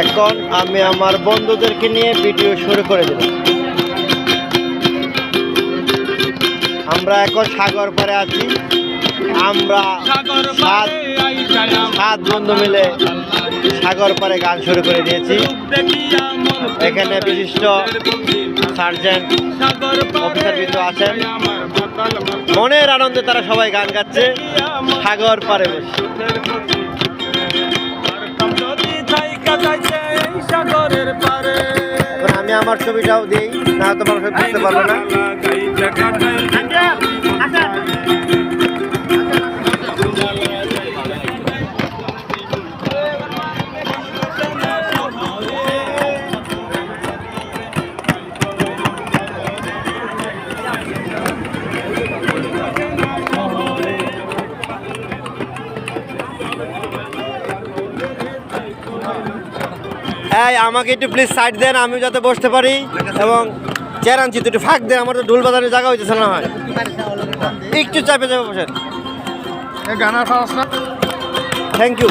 এখন আমি আমার বন্ধুদেরকে নিয়ে ভিডিও শুরু করে দিলাম। আমরা এখন সাগর পাড়ে আছি। আমরা সাত বন্ধু মিলে সাগর পাড়ে গান শুরু করে দিয়েছি। এখানে বিশিষ্ট সার্জেন্ট অফিসার বিন্দু আছেন। মনের আনন্দে তারা সবাই গান গাচ্ছে সাগর পাড়ে বসে। আমি আমার ছবিটাও দিই, না তো মানুষ বুঝতে পারবে না। এই আমাকে একটু প্লিজ সাইড দেন, আমি যাতে বসতে পারি। এবং চেয়ার আনছি তো একটু ফাঁক দেন, আমার তো ঢোল বাজানোর জায়গা হইতেছে না। হয় একটু চাপে চাপে বসেন। গানা খাওয়াস না। Thank you.